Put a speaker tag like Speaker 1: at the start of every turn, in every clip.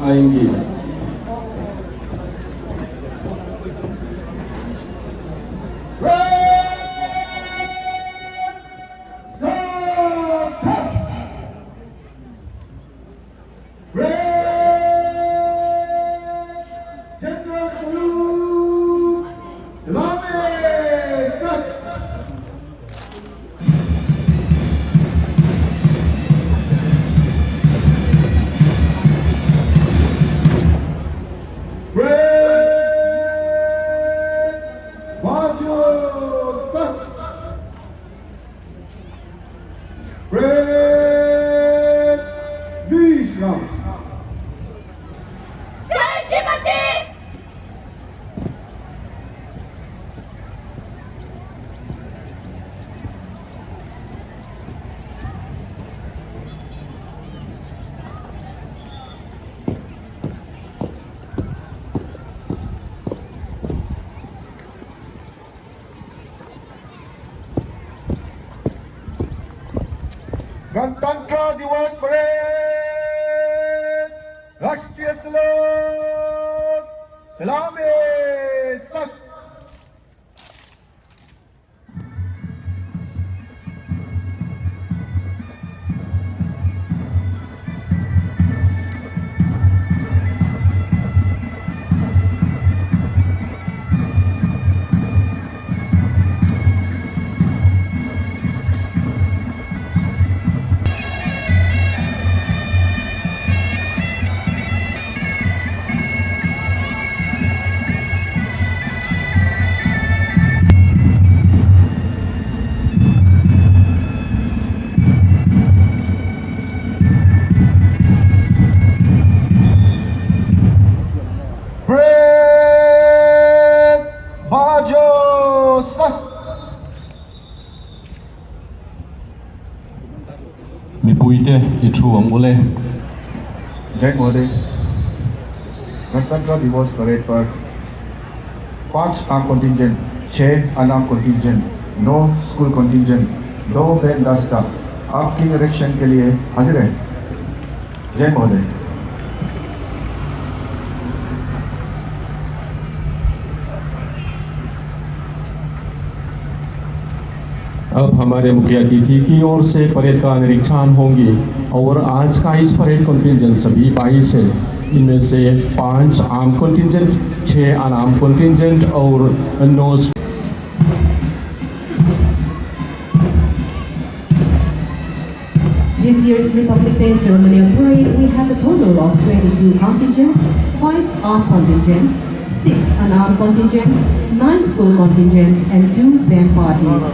Speaker 1: Aingi.
Speaker 2: गणतंत्र दिवस parade राष्ट्रीय सलाम सलामे सफ
Speaker 1: Mipuite itu boleh.
Speaker 2: जय महोदय, गणतंत्र दिवस परेड पर 5 arm contingent, 6 unarm contingent, 9 school contingent, 2 band दस्ता आपकी निरीक्षण के लिए हाजिर है। जय महोदय।
Speaker 1: अब हमारे मुख्य अतिथि की ओर से परेड का निरीक्षण होंगे और आज का इस परेड कंटिंजेंट सभी 22 है। इनमें से 5 आर्म कंटिंजेंट, 6 अनआर्म कंटिंजेंट और 9
Speaker 3: This year's Republic Day ceremonial parade, we have a total of 22 contingents, 5 armed contingents, 6 unarmed contingents, 9 school contingents, and 2 band parties.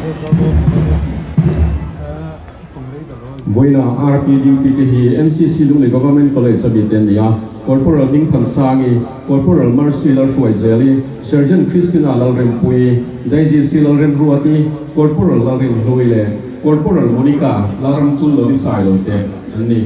Speaker 1: Voina RP duty ke hi MCC Lungleia Government College sabiten ya Corporal Ding Thansangi, Corporal Marcel Shuaizeli, Sergeant Christina Lalrempui, Daisy Silrem Ruati, Corporal Lalrem Luile, Corporal Monica Laramchul Lorisai te ani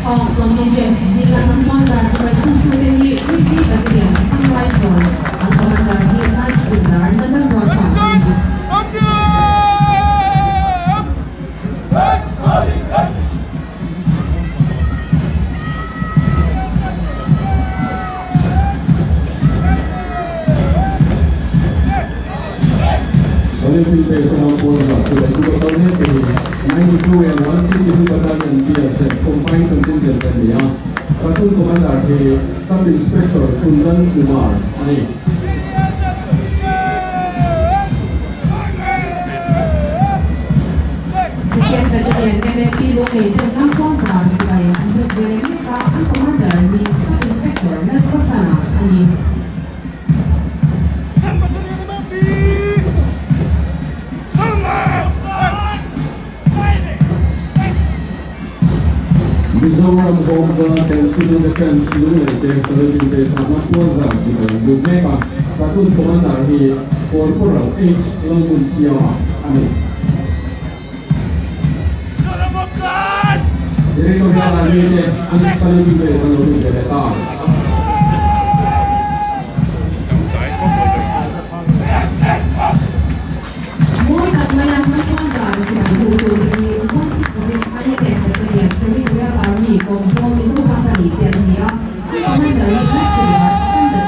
Speaker 3: All contingents silakan mengantar sebagai Khuallian bagian Sinwai Front. Ang Commander Hmuhnawm Sundar dan Rosa.
Speaker 1: Solid Pesawat Polda sudah dibuatnya ke 92 and 152 Battalion BSF Combined Contingent India. Platoon Commander ke Sub Inspector Kundan Kumar. Ani.
Speaker 3: Sekian kejadian MNP Lungleia dengan sponsor supaya untuk mereka ang Commander ni Sub Inspector Nerkosana Ani.
Speaker 1: Mizoram Home National Civil Defense Lungleia Saluting Base on Hmuhnawm Lungleia Platoon Commander he Corporal H. Lungleia Director Army ang Saluting Base on Lungleia
Speaker 3: More at Mayang Hmuhnawm Judo ni 166 Khuallian Royal Army Control Misu Company Tiania Commander ni Hmuhnawm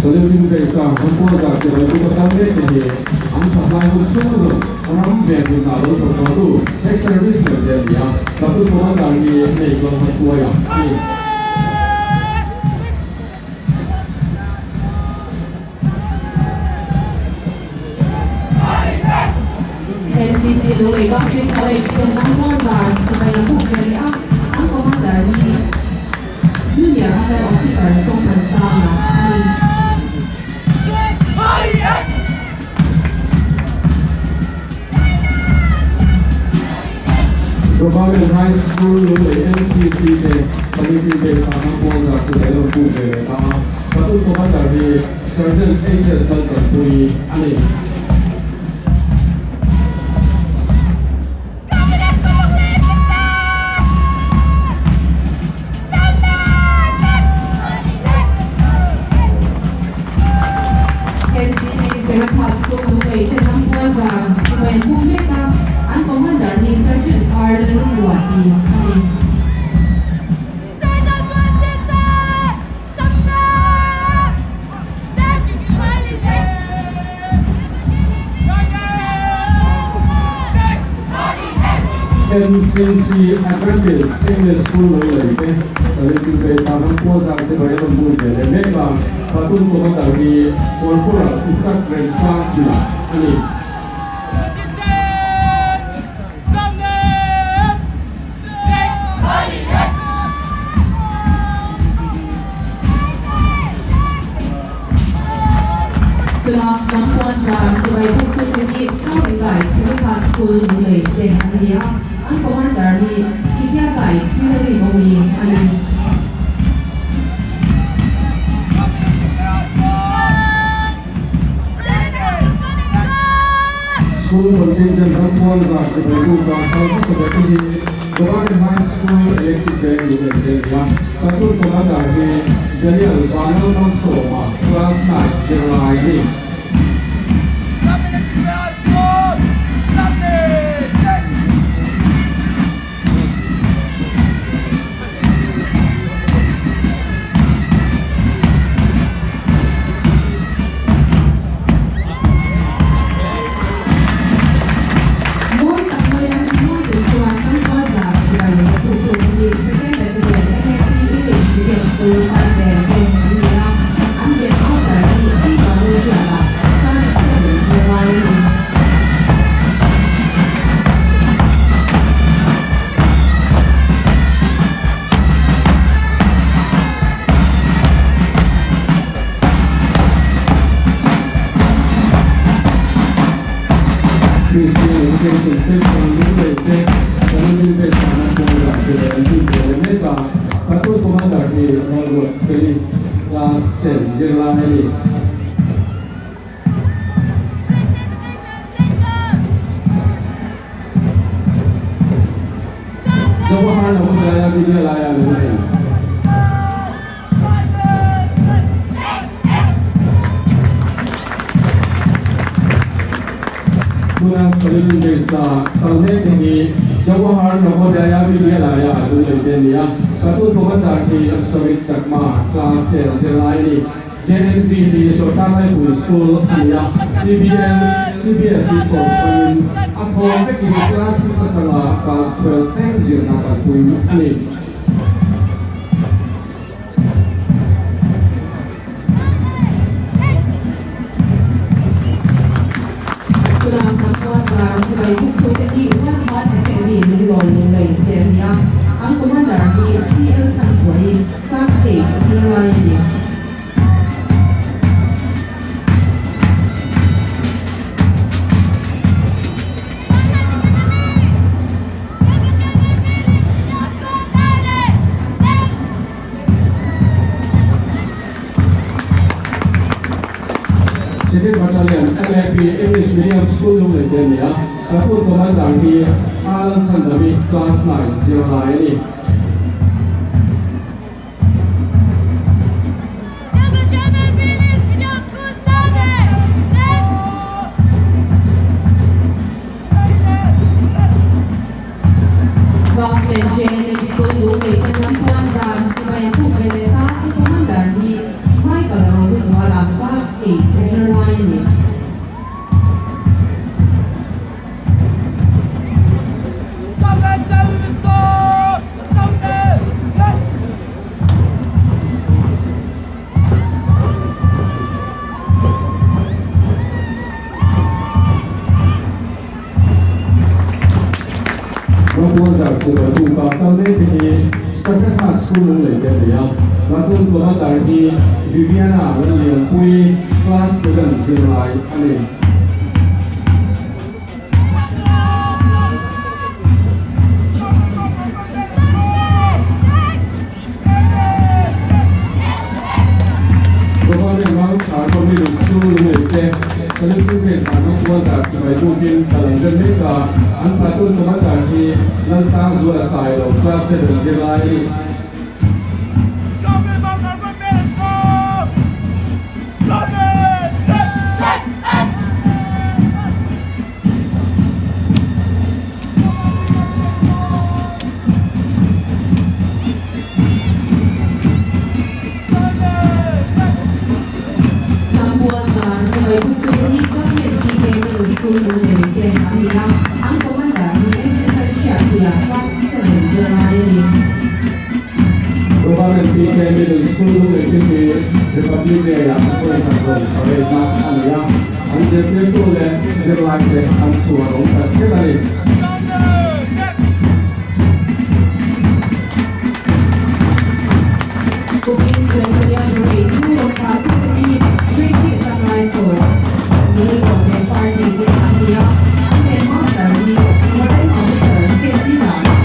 Speaker 1: Saluting Base on Hmuhnawm Judo ang supply ng susunod ang mga nalo protodo ex-service niya Platoon Commander ni Khuallian
Speaker 3: NCC Lungleia College Hmuhnawm sabay na po ang commander ni Junior Under Officer Chong Pansama
Speaker 1: Provincial High School Lungleia NCC Saluting Base on Hmuhnawm Judo Platoon Commander ni Sergeant H.S. Dalton Pui
Speaker 3: NCC High School Lungleia sabay na po ang commander ni Sergeant R. Lungleia
Speaker 1: NCC Adventist English School Lungleia Saluting Base on Hmuhnawm sabay na Lungleia Platoon Commander ni Corporal Isaac Rensakila
Speaker 3: Tulak ng Hmuhnawm sabay po Scout Guides High School Lungleia ang commander ni Titia Guides Silary Omi
Speaker 1: School contingent ng Hmuhnawm sabay po sabay Provincial High School Electric Band Lungleia Platoon Commander ni Daniel Banal Mansoma Class 9 General ID Christian Education Section Lungleia Saluting Base on Hmuhnawm Judo Platoon Commander ni Robert Kelly Class 10 General ID Jawahar Navodaya Vidyalaya Lungleia Mula Saluting Base sa Talmekhi Jawahar Navodaya Vidyalaya Lungleia Platoon Commander ni Asawit Chakma Class 10 General ID JNTP Sotatai School CBSE Force Atong Peking Class 6 Class 12 Tengzir Nakapui
Speaker 3: ang commander ni CL Sansway, Class 8, General ID.
Speaker 1: English Medium School Lungleia nia Kapur Commander hi Alan Sanjami Class 909 ni
Speaker 3: Government Training School Lungleia ng Puanzar sabay po Beneta at Commander ni Michael Roguzuala Class 809 ni
Speaker 1: Proposal to the two Kaptale hi Secretary School Lungleia nia Kapur Commander hi Viviana William Pui Class 709 ani Middle School Lungleia Selected Sanam Puanzar sabay tukin Kalanggan Meka ang Patun Commander hi Lansang Zula Silo Class 709 ang Commander ni Executive Chef Class 709 Government PK Middle School Lungleia Republic ang Pagkakon Arena Ania ang Direktore Zerlake ang Suwarong Pagkakari
Speaker 3: Cooking Ceremonial Grade 2 of Faculty Grade Supply for Name of the Party with Ania ang Headmaster ni Warrant Officer Casey Dance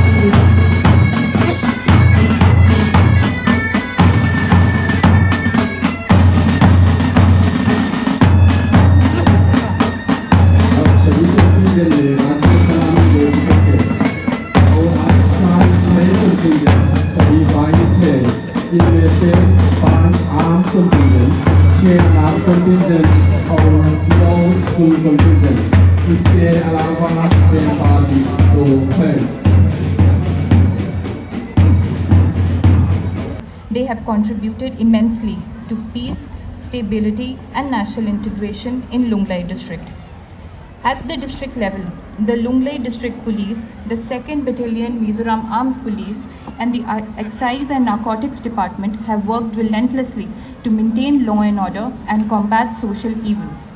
Speaker 1: sa dito pinili Rasul Salamat University o ang Sky Contingent sa Divine Indonesia Punch Arm Contingent, Chair Arm Contingent, or Law School Contingent. Iste alawa Ben Party to Pen.
Speaker 4: They have contributed immensely to peace, stability, and national integration in Lungleia district. At the district level, the Lungleia District Police, the 2nd Battalion Mizoram Armed Police, and the Excise and Narcotics Department have worked relentlessly to maintain law and order and combat social evils.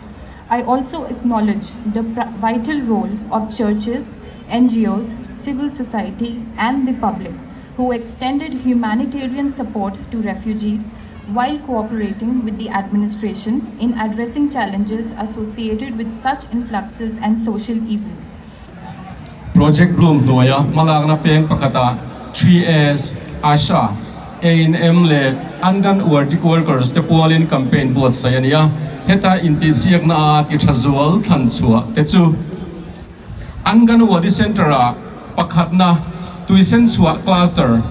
Speaker 4: I also acknowledge the vital role of churches, NGOs, civil society, and the public who extended humanitarian support to refugees while cooperating with the administration in addressing challenges associated with such influxes and social evils.
Speaker 1: Project Bloom Noya Malagna Peng Pakata 3S Asha A&M Le Angan Wordik Workers the Khuallian Campaign Board Sayania Heta Inti Siak Na Ati Chazual Thansua Tetsu Angan Wadi Centera Pakhatna Tuisen Sua Cluster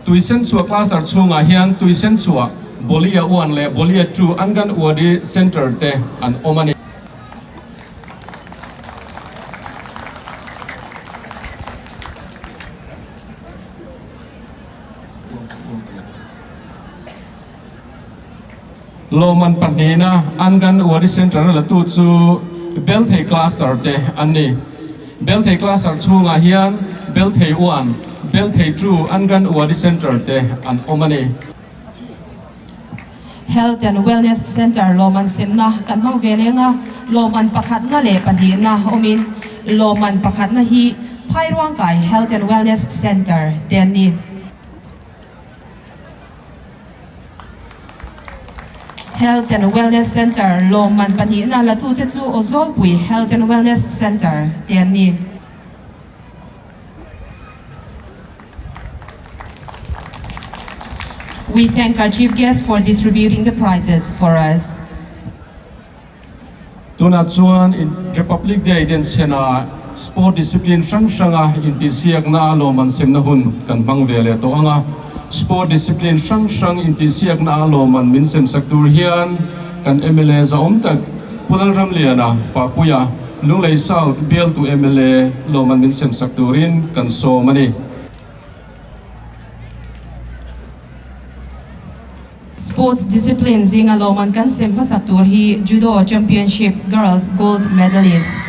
Speaker 1: Chunga Hian Tuisen Sua Bolia 1 Le Bolia 2 Angan Wadi Center Te and Omani Loman Panina Angan Wadi Center La Tutsu Belthe Cluster Te Ani Belthe Cluster Chunga Hian Belthe 1 Belthe 2 Angan Wadi Center Te and Omani
Speaker 5: Health and Wellness Center Loman Simna Kanmang Velenga Loman Pakhatna Le Padina Omin Loman Pakhatna Hi Pairuangkai Health and Wellness Center Teni Health and Wellness Center Loman Panina Latutetsu Ozolpui Health and Wellness Center Teni We thank our chief guest for distributing the prizes for us.
Speaker 1: tuna chuan in Republic Day den chena sport discipline sang in ti siak na lo man sem na hun kan bang vele to anga sport discipline sang in ti siak na lo man min sem saktur hian kan MLA za tak pulal ram liana papuya Lunglei South bill to MLA lo man min sem sakturin kan so mani.
Speaker 5: Sports discipline zinga loman kan sem pasatur hi Judo Championship Girls Gold Medalist.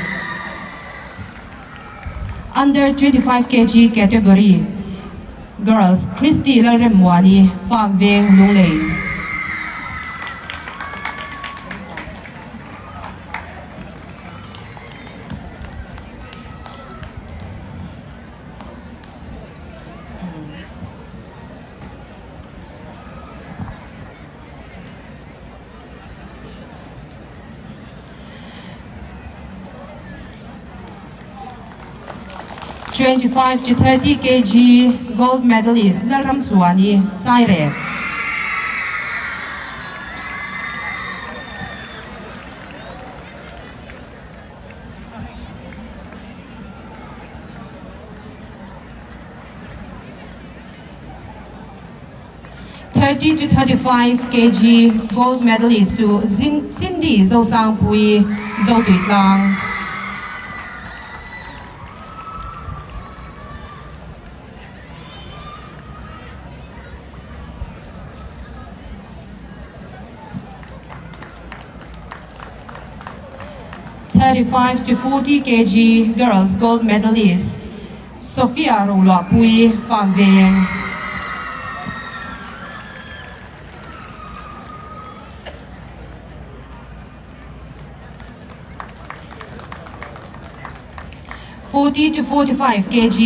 Speaker 5: Under 25 kg category, Girls Christy Laremwani Pham Veng Lunglei. (25 to 30 kg gold medalist Laram Suwani Saire. (30 to 35 kg gold medalist to Cindy Zosang Pui Zotuitlang. (35 to 40 kg girls gold medalist Sophia Rulwa Pui Pham Veng. (40 to 45 kg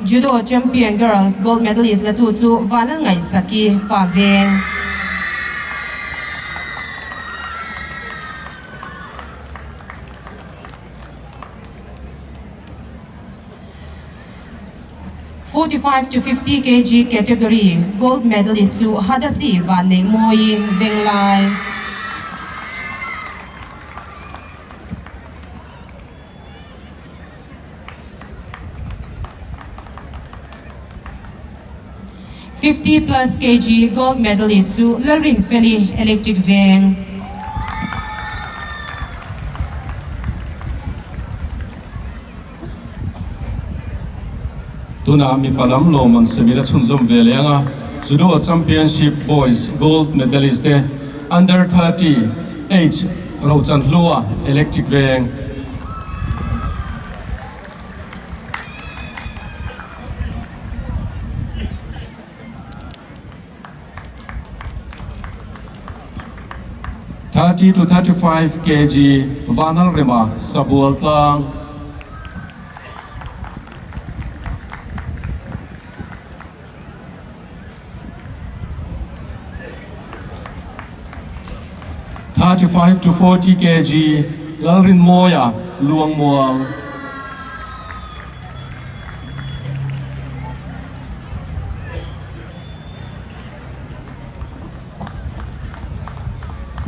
Speaker 5: Judo Champion Girls Gold Medalist Latutu Vanangai Saki Pham Veng. (45 to 50 kg category Gold Medalist Su Hadasi Vaneng Moi Venglai. (50 plus kg gold medalist Su Larin Feli Electric Veng.
Speaker 1: Tuna mi palam lo man semila chunzom veleanga Judo Championship Boys Gold Medalist de under 30 age Rochan Lua Electric Veng. (30 to 35 kg Vanal Rema Sabual Tlang. (35 to 40 kg Lalrin Moya Luang Muang.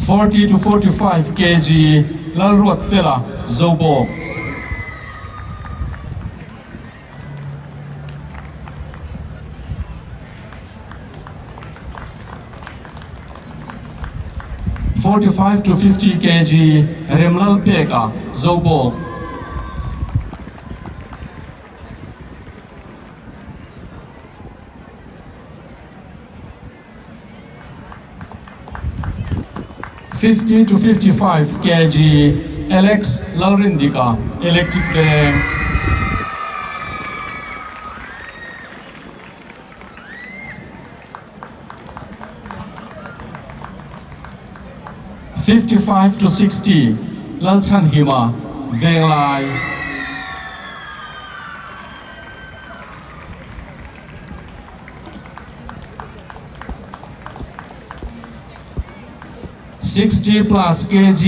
Speaker 1: (40 to 45 kg Lalruat Fela Zobo. (45 to 50 kg Remlal Peka Zobo. (50 to 55 kg Alex Lalrindika Electric Veng. (55 to 60 Lalchan Hima Venglai. (60 plus kg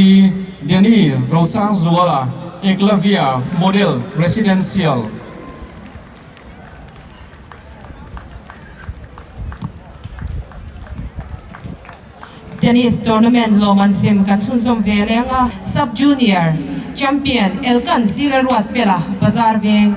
Speaker 1: Deni Rosang Zuala Eklavia Model Residential.
Speaker 5: tennis tournament Loman Sim Katsunsom Velenga sub junior champion Elkan Sila Ruat Fela Bazar Veng.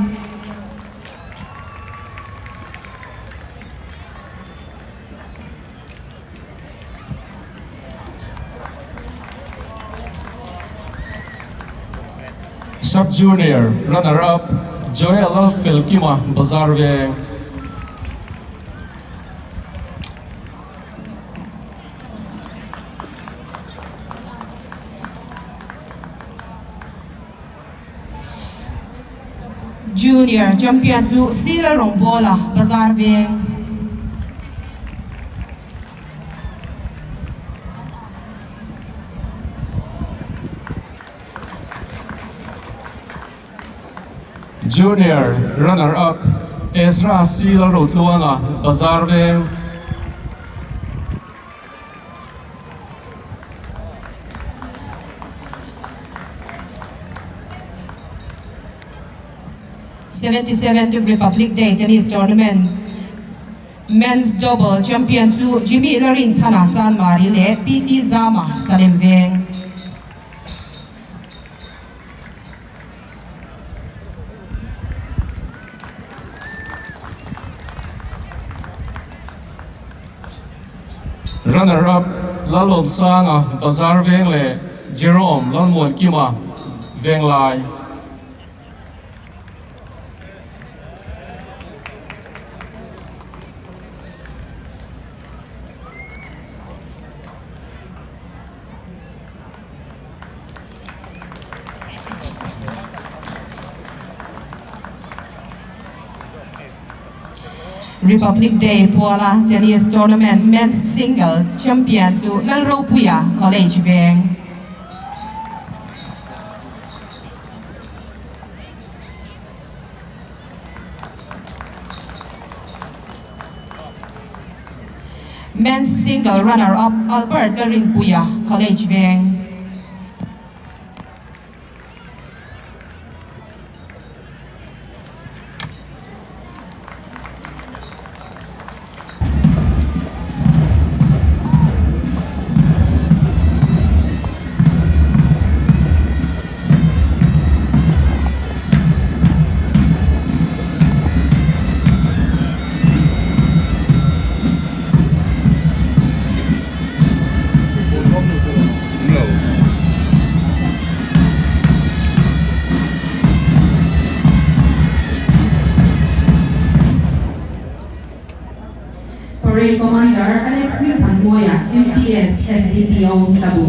Speaker 1: Sub junior runner up Joel Felkima Bazar Veng.
Speaker 5: Junior champion zu Sila Rongbola Bazar Veng.
Speaker 1: Junior runner up Ezra Sila Rotluanga Bazar Veng.
Speaker 5: '77th Republic Day tennis tournament men's double champion zu Jimmy Larin Hana Chan Mari le PT Zama Salim Veng.
Speaker 1: Runner up Lalom Sanga Bazar Veng le Jerome Lalmon Kima Veng Lai.
Speaker 5: Republic Day Puala tennis tournament men's single champion zu Lalro Puya College Veng. Men's single runner-up Albert Larin Puya College Veng.
Speaker 3: Parade Commander Alex Hmuhnawm, MPS SDPO Tabu.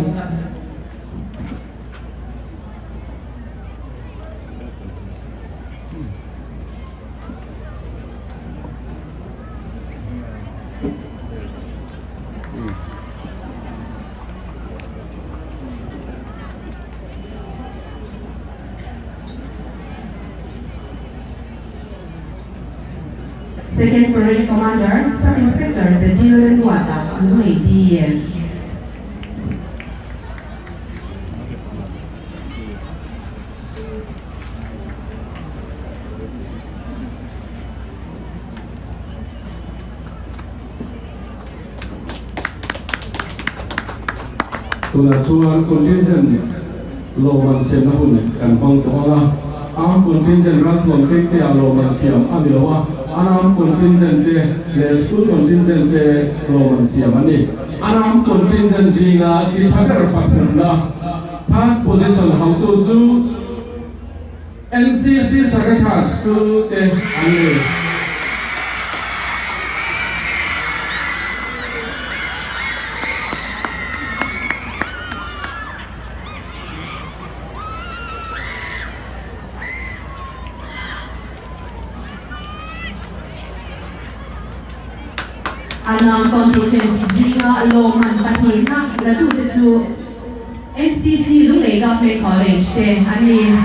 Speaker 3: Second Parade Commander, Sub Inspector Zedino Renwata, Anoy DEF.
Speaker 1: Tunachuan contingent Loman Sim na hun kan bang tola ang contingent rathlon ke Loman Siam amilawa anam contingent le school contingent Loman Siam ani anam contingent zinga di thakar pathunda third position how to zu NCC Sakatha school te ani
Speaker 3: Anang contingent Zinga Loman Patina Latu Tetu NCC Lungleia College Te Ani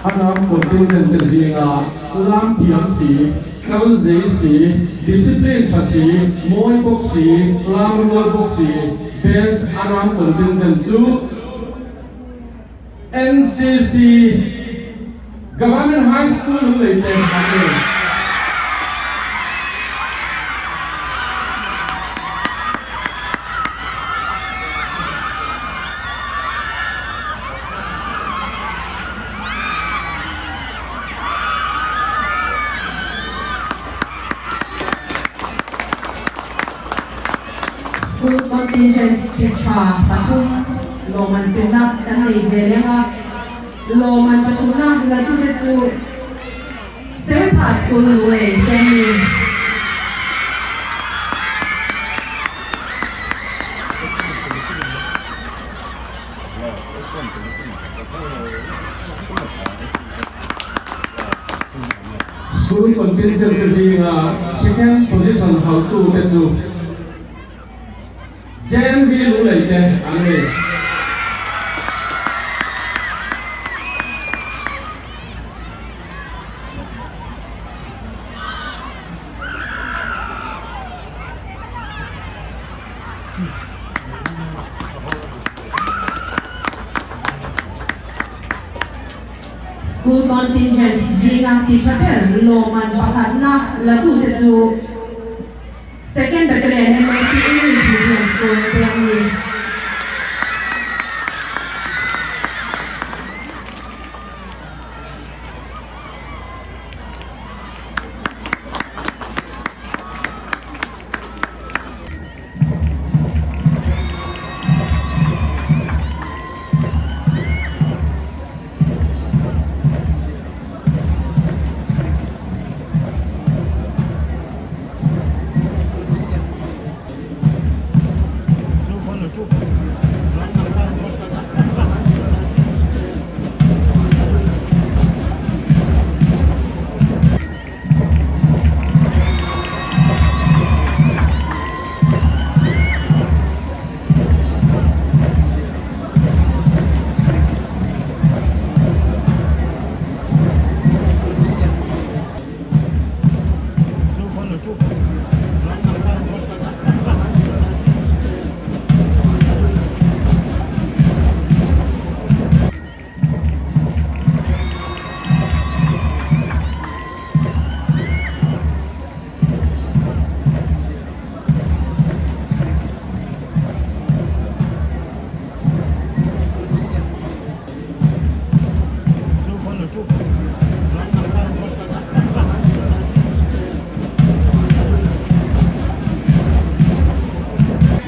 Speaker 1: anam contingent zinga lam thiam si kal zai si discipline thasi moi bok si lam rual bok si best anam contingent chu NCC Government High School Lungleia ate
Speaker 3: School contingent Chitra Patum Loman Simnak Tanri Velenga Loman Patumna Laturetu 7 Part School Lungleia Demi
Speaker 1: School contingent kasi second position how to tetu Jen vi Lungleia ane
Speaker 3: School contingent Zina Tichapel Loman Pakatna Laturetu Second Battalion MIT English Medium School Demi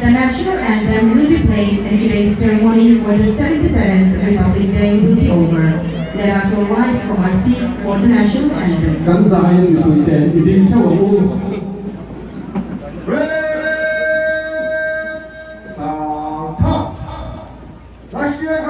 Speaker 3: The national anthem will be played and today's ceremony for the 77th Republic Day will be over. Let us all rise from our seats for the national anthem.
Speaker 1: kan zain tuite idin chawu
Speaker 2: Red South Top. Last year